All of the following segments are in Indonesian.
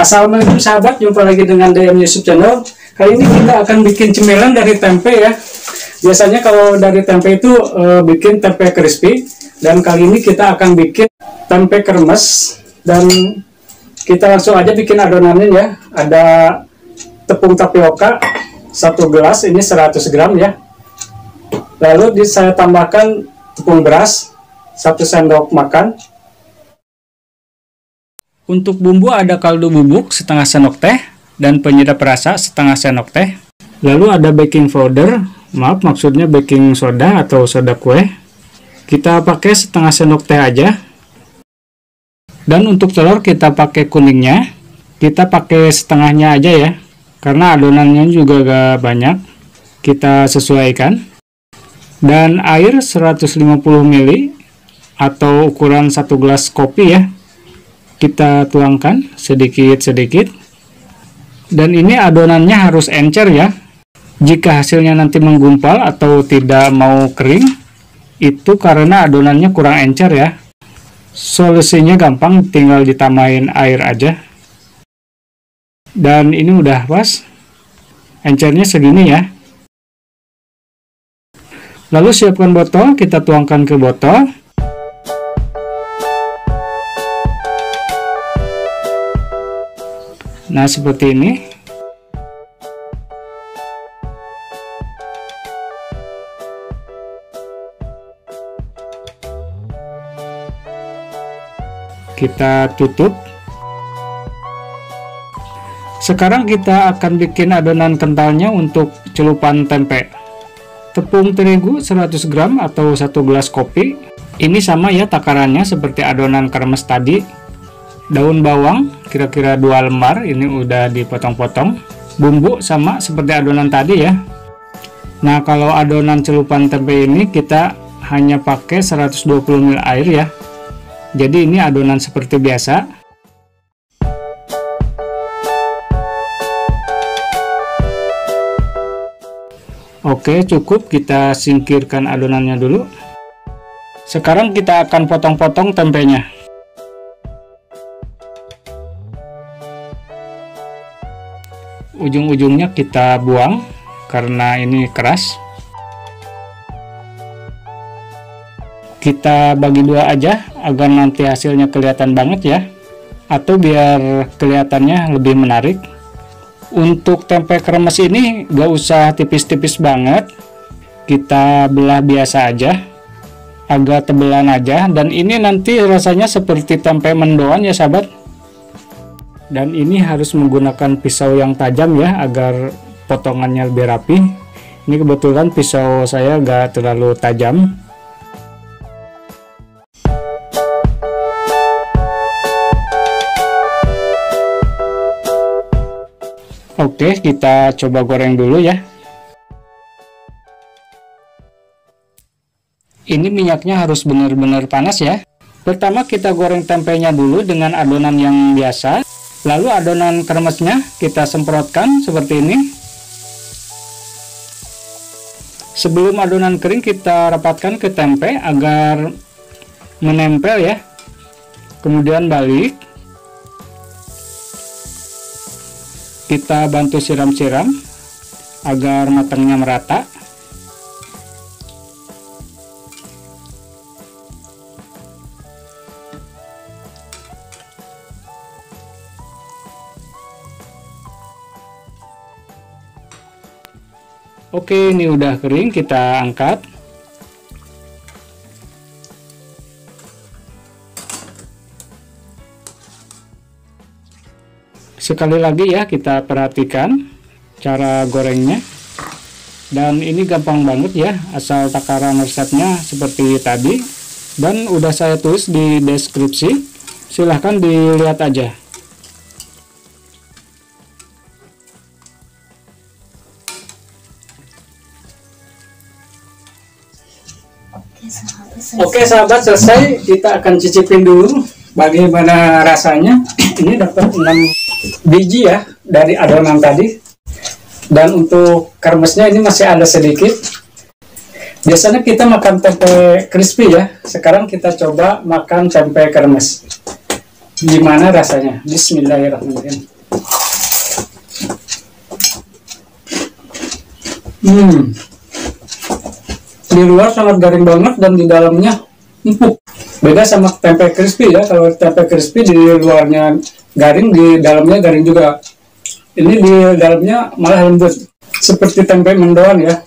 Assalamualaikum sahabat, jumpa lagi dengan DM Yusuf Channel. Kali ini kita akan bikin cemilan dari tempe ya. Biasanya kalau dari tempe itu bikin tempe crispy, dan kali ini kita akan bikin tempe kremes. Dan kita langsung aja bikin adonannya ya. Ada tepung tapioka 1 gelas, ini 100 gram ya. Lalu saya tambahkan tepung beras 1 sendok makan. Untuk bumbu ada kaldu bubuk setengah sendok teh dan penyedap rasa setengah sendok teh. Lalu ada baking powder, maksudnya baking soda atau soda kue. Kita pakai setengah sendok teh aja. Dan untuk telur kita pakai kuningnya. Kita pakai setengahnya aja ya, karena adonannya juga gak banyak. Kita sesuaikan. Dan air 150 ml atau ukuran 1 gelas kopi ya. Kita tuangkan sedikit-sedikit. Dan ini adonannya harus encer ya. Jika hasilnya nanti menggumpal atau tidak mau kering, itu karena adonannya kurang encer ya. Solusinya gampang, tinggal ditambahin air aja. Dan ini udah pas. Encernya segini ya. Lalu siapkan botol, kita tuangkan ke botol. Nah, seperti ini. Kita tutup. Sekarang kita akan bikin adonan kentalnya untuk celupan tempe. Tepung terigu 100 gram atau 1 gelas kopi. Ini sama ya takarannya seperti adonan kremes tadi. Daun bawang kira-kira 2 lembar, ini udah dipotong-potong. Bumbu sama seperti adonan tadi ya. Nah, kalau adonan celupan tempe ini kita hanya pakai 120 ml air ya. Jadi ini adonan seperti biasa. Oke, cukup, kita singkirkan adonannya dulu. Sekarang kita akan potong-potong tempenya. Ujung-ujungnya kita buang karena ini keras. Kita bagi 2 aja agar nanti hasilnya kelihatan banget ya, atau biar kelihatannya lebih menarik. Untuk tempe kremes ini gak usah tipis-tipis banget, kita belah biasa aja, agak tebelan aja. Dan ini nanti rasanya seperti tempe mendoan ya sahabat. Dan ini harus menggunakan pisau yang tajam ya, agar potongannya lebih rapi. Ini kebetulan pisau saya gak terlalu tajam. Oke, kita coba goreng dulu ya. Ini minyaknya harus benar-benar panas ya. Pertama kita goreng tempenya dulu dengan adonan yang biasa. Lalu adonan kremesnya kita semprotkan seperti ini. Sebelum adonan kering kita rapatkan ke tempe agar menempel ya. Kemudian balik. Kita bantu siram-siram agar matangnya merata. Oke, ini udah kering, kita angkat. Sekali lagi ya, kita perhatikan cara gorengnya. Dan ini gampang banget ya, asal takaran resepnya seperti tadi. Dan udah saya tulis di deskripsi, silahkan dilihat aja. Oke sahabat, selesai. Kita akan cicipin dulu bagaimana rasanya. Ini dapat 6 biji ya dari adonan tadi. Dan untuk kremesnya ini masih ada sedikit. Biasanya kita makan tempe crispy ya. Sekarang kita coba makan tempe kremes. Gimana rasanya? Bismillahirrahmanirrahim. Di luar sangat garing banget dan di dalamnya empuk. Beda sama tempe crispy ya. Kalau tempe crispy di luarnya garing, di dalamnya garing juga. Ini di dalamnya malah lembut, seperti tempe mendoan ya.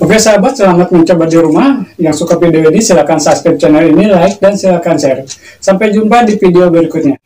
Oke sahabat, selamat mencoba di rumah. Yang suka video ini silahkan subscribe channel ini, like, dan silahkan share. Sampai jumpa di video berikutnya.